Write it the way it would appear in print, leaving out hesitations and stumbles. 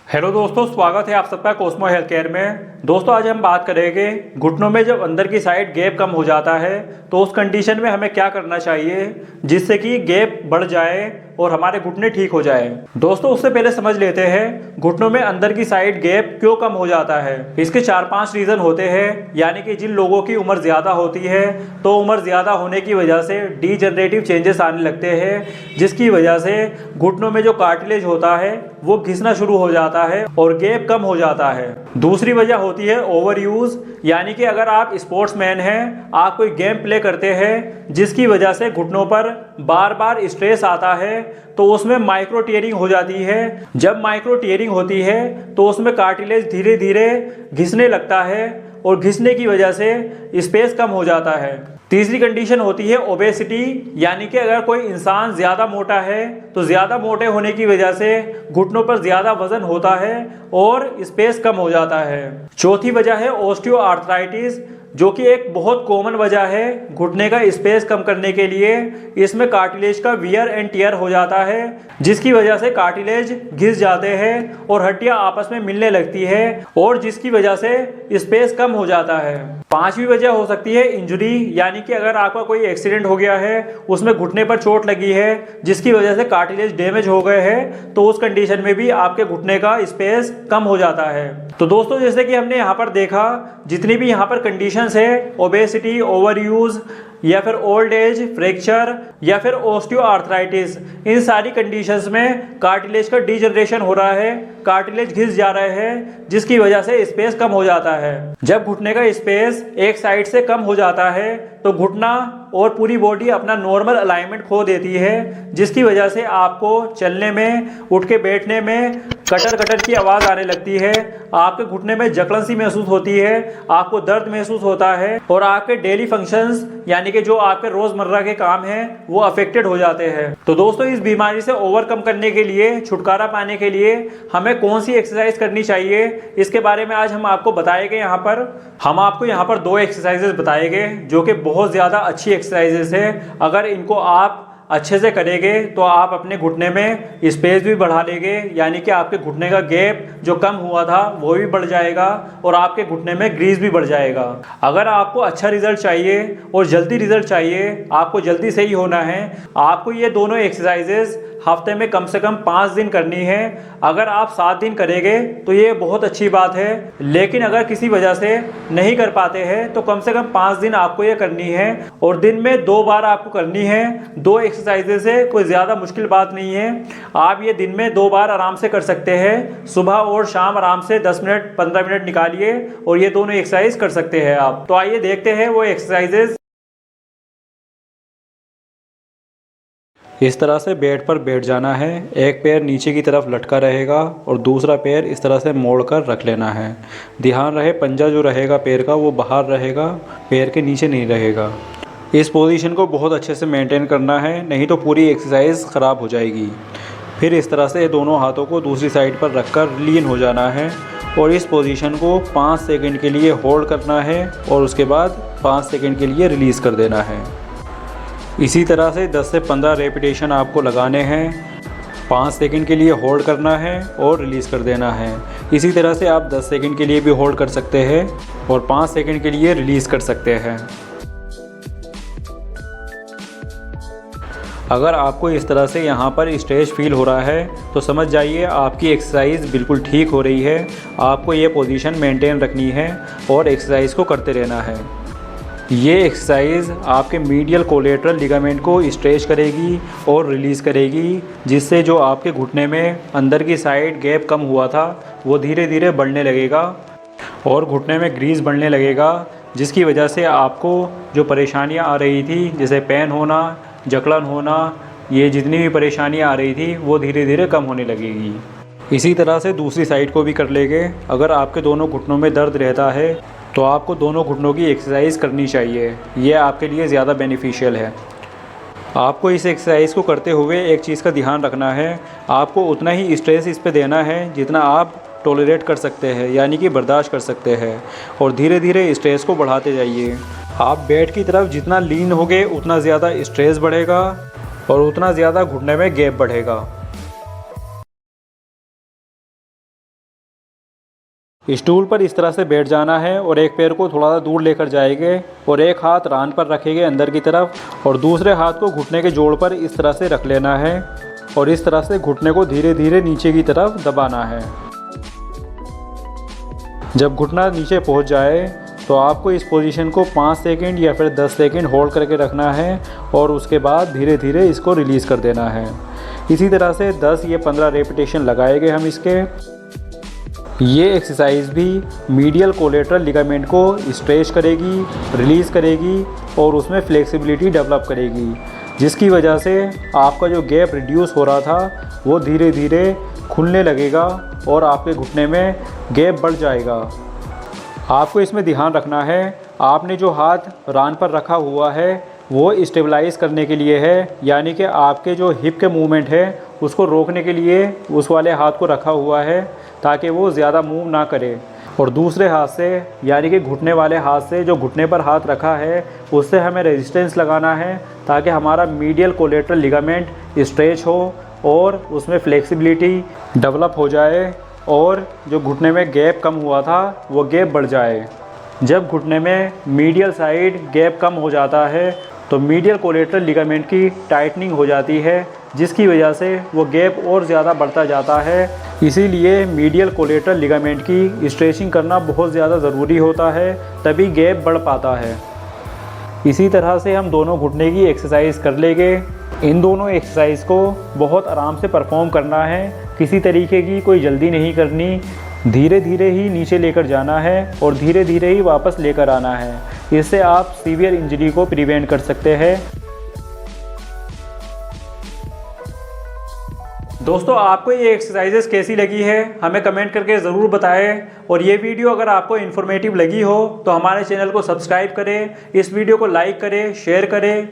Hello दोस्तों, स्वागत है आप सबका कोस्मो हेल्थ केयर में। दोस्तों आज हम बात करेंगे घुटनों में जब अंदर की साइड गैप कम हो जाता है तो उस कंडीशन में हमें क्या करना चाहिए जिससे कि गैप बढ़ जाए और हमारे घुटने ठीक हो जाए। दोस्तों उससे पहले समझ लेते हैं घुटनों में अंदर की साइड गैप क्यों कम हो जाता है। इसके 4-5 रीजन होते हैं, यानी कि जिन लोगों की उम्र ज़्यादा होती है तो उम्र ज़्यादा होने की वजह से डीजनरेटिव चेंजेस आने लगते हैं, जिसकी वजह से घुटनों में जो कार्टिलेज होता है वो घिसना शुरू हो जाता है और गैप कम हो जाता है। दूसरी वजह होती है ओवर यूज, यानी कि अगर आप स्पोर्ट्समैन हैं, आप कोई गेम प्ले करते हैं जिसकी वजह से घुटनों पर बार बार स्ट्रेस आता है तो उसमें माइक्रो टीयरिंग हो जाती है। जब माइक्रो टीयरिंग होती है तो उसमें कार्टिलेज धीरे धीरे घिसने लगता है और घिसने की वजह से स्पेस कम हो जाता है। तीसरी कंडीशन होती है ओबेसिटी, यानी कि अगर कोई इंसान ज़्यादा मोटा है तो ज़्यादा मोटे होने की वजह से घुटनों पर ज़्यादा वजन होता है और स्पेस कम हो जाता है। चौथी वजह है ऑस्टियोआर्थराइटिस, जो कि एक बहुत कॉमन वजह है घुटने का स्पेस कम करने के लिए। इसमें कार्टिलेज का वियर एंड टियर हो जाता है, जिसकी वजह से कार्टिलेज घिस जाते हैं और हड्डियां आपस में मिलने लगती है और जिसकी वजह से स्पेस कम हो जाता है। पांचवी वजह हो सकती है इंजरी, यानी कि अगर आपका कोई एक्सीडेंट हो गया है, उसमें घुटने पर चोट लगी है जिसकी वजह से कार्टिलेज डैमेज हो गए हैं, तो उस कंडीशन में भी आपके घुटने का स्पेस कम हो जाता है। तो दोस्तों जैसे कि हमने यहाँ पर देखा, जितनी भी यहाँ पर कंडीशंस है, ओबेसिटी, ओवर यूज या फिर ओल्ड एज, फ्रैक्चर या फिर ऑस्टियोआर्थराइटिस, इन सारी कंडीशंस में कार्टिलेज का डीजनरेशन हो रहा है, कार्टिलेज घिस जा रहे हैं, जिसकी वजह से स्पेस कम हो जाता है। जब घुटने का स्पेस एक साइड से कम हो जाता है तो घुटना और पूरी बॉडी अपना नॉर्मल अलाइनमेंट खो देती है, जिसकी वजह से आपको चलने में, उठ के बैठने में कटर कटर की आवाज़ आने लगती है, आपके घुटने में जकड़न सी महसूस होती है, आपको दर्द महसूस होता है और आपके डेली फंक्शंस, यानी कि जो आपके रोजमर्रा के काम हैं, वो अफेक्टेड हो जाते हैं। तो दोस्तों इस बीमारी से ओवरकम करने के लिए, छुटकारा पाने के लिए हमें कौन सी एक्सरसाइज करनी चाहिए, इसके बारे में आज हम आपको बताएंगे। यहाँ पर हम आपको यहाँ पर 2 एक्सरसाइजेस बताएंगे जो कि बहुत ज़्यादा अच्छी एक्सरसाइजेस है। अगर इनको आप अच्छे से करेंगे तो आप अपने घुटने में स्पेस भी बढ़ा लेंगे, यानी कि आपके घुटने का गैप जो कम हुआ था वो भी बढ़ जाएगा और आपके घुटने में ग्रीस भी बढ़ जाएगा। अगर आपको अच्छा रिजल्ट चाहिए और जल्दी रिजल्ट चाहिए, आपको जल्दी सही होना है, आपको ये दोनों एक्सरसाइजेस हफ्ते में कम से कम 5 दिन करनी है। अगर आप 7 दिन करेंगे तो ये बहुत अच्छी बात है, लेकिन अगर किसी वजह से नहीं कर पाते हैं तो कम से कम 5 दिन आपको ये करनी है और दिन में 2 बार आपको करनी है। 2 एक्सरसाइजेज है, कोई ज़्यादा मुश्किल बात नहीं है। आप ये दिन में 2 बार आराम से कर सकते हैं, सुबह और शाम आराम से 10 मिनट 15 मिनट निकालिए और ये दोनों एक्सरसाइज कर सकते हैं आप। तो आइए देखते हैं वो एक्सरसाइजेज। इस तरह से बेड पर बैठ जाना है, एक पैर नीचे की तरफ लटका रहेगा और दूसरा पैर इस तरह से मोड़ कर रख लेना है। ध्यान रहे पंजा जो रहेगा पैर का वो बाहर रहेगा, पैर के नीचे नहीं रहेगा। इस पोजीशन को बहुत अच्छे से मेंटेन करना है, नहीं तो पूरी एक्सरसाइज ख़राब हो जाएगी। फिर इस तरह से दोनों हाथों को दूसरी साइड पर रखकर लीन हो जाना है और इस पोजीशन को 5 सेकंड के लिए होल्ड करना है और उसके बाद 5 सेकंड के लिए रिलीज़ कर देना है। इसी तरह से 10 से 15 रेपिटेशन आपको लगाने हैं। 5 सेकंड के लिए होल्ड करना है और रिलीज़ कर देना है। इसी तरह से आप 10 सेकंड के लिए भी होल्ड कर सकते हैं और 5 सेकंड के लिए रिलीज़ कर सकते हैं। अगर आपको इस तरह से यहाँ पर स्ट्रेच फील हो रहा है तो समझ जाइए आपकी एक्सरसाइज बिल्कुल ठीक हो रही है। आपको ये पोजीशन मेंटेन रखनी है और एक्सरसाइज को करते रहना है। ये एक्सरसाइज आपके मीडियल कोलेटरल लिगामेंट को स्ट्रेच करेगी और रिलीज़ करेगी, जिससे जो आपके घुटने में अंदर की साइड गैप कम हुआ था वो धीरे धीरे बढ़ने लगेगा और घुटने में ग्रीस बढ़ने लगेगा, जिसकी वजह से आपको जो परेशानियां आ रही थी, जैसे पेन होना, जकड़न होना, ये जितनी भी परेशानियां आ रही थी वो धीरे धीरे कम होने लगेगी। इसी तरह से दूसरी साइड को भी कर लेंगे। अगर आपके दोनों घुटनों में दर्द रहता है तो आपको दोनों घुटनों की एक्सरसाइज करनी चाहिए, ये आपके लिए ज़्यादा बेनिफिशियल है। आपको इस एक्सरसाइज को करते हुए एक चीज़ का ध्यान रखना है, आपको उतना ही स्ट्रेस इस पे देना है जितना आप टॉलरेट कर सकते हैं, यानी कि बर्दाश्त कर सकते हैं, और धीरे धीरे स्ट्रेस को बढ़ाते जाइए। आप बेड की तरफ जितना लीन होगे उतना ज़्यादा स्ट्रेस बढ़ेगा और उतना ज़्यादा घुटने में गैप बढ़ेगा। स्टूल पर इस तरह से बैठ जाना है और एक पैर को थोड़ा सा दूर लेकर जाएंगे और एक हाथ रान पर रखेंगे अंदर की तरफ और दूसरे हाथ को घुटने के जोड़ पर इस तरह से रख लेना है और इस तरह से घुटने को धीरे धीरे नीचे की तरफ दबाना है। जब घुटना नीचे पहुंच जाए तो आपको इस पोजीशन को 5 सेकंड या फिर 10 सेकंड होल्ड करके रखना है और उसके बाद धीरे धीरे इसको रिलीज़ कर देना है। इसी तरह से 10 या 15 रेपिटेशन लगाएंगे हम इसके। ये एक्सरसाइज भी मीडियल कोलेटरल लिगामेंट को स्ट्रेच करेगी, रिलीज़ करेगी और उसमें फ्लेक्सिबिलिटी डेवलप करेगी, जिसकी वजह से आपका जो गैप रिड्यूस हो रहा था वो धीरे धीरे खुलने लगेगा और आपके घुटने में गैप बढ़ जाएगा। आपको इसमें ध्यान रखना है, आपने जो हाथ रान पर रखा हुआ है वो स्टेबलाइज़ करने के लिए है, यानी कि आपके जो हिप के मूवमेंट है उसको रोकने के लिए उस वाले हाथ को रखा हुआ है ताकि वो ज़्यादा मूव ना करे। और दूसरे हाथ से यानी कि घुटने वाले हाथ से जो घुटने पर हाथ रखा है उससे हमें रेजिस्टेंस लगाना है ताकि हमारा मीडियल कोलेटरल लिगामेंट स्ट्रेच हो और उसमें फ्लेक्सिबिलिटी डेवलप हो जाए और जो घुटने में गैप कम हुआ था वो गैप बढ़ जाए। जब घुटने में मीडियल साइड गैप कम हो जाता है तो मीडियल कोलेटरल लिगामेंट की टाइटनिंग हो जाती है, जिसकी वजह से वो गैप और ज़्यादा बढ़ता जाता है। इसीलिए मीडियल कोलेटरल लिगामेंट की स्ट्रेचिंग करना बहुत ज़्यादा ज़रूरी होता है, तभी गैप बढ़ पाता है। इसी तरह से हम दोनों घुटने की एक्सरसाइज कर लेंगे। इन दोनों एक्सरसाइज को बहुत आराम से परफॉर्म करना है, किसी तरीके की कोई जल्दी नहीं करनी, धीरे धीरे ही नीचे लेकर जाना है और धीरे धीरे ही वापस लेकर आना है। इससे आप सीवियर इंजरी को प्रिवेंट कर सकते हैं। दोस्तों, आपको ये एक्सरसाइजेस कैसी लगी है हमें कमेंट करके ज़रूर बताएं और ये वीडियो अगर आपको इन्फॉर्मेटिव लगी हो तो हमारे चैनल को सब्सक्राइब करें, इस वीडियो को लाइक करें, शेयर करें।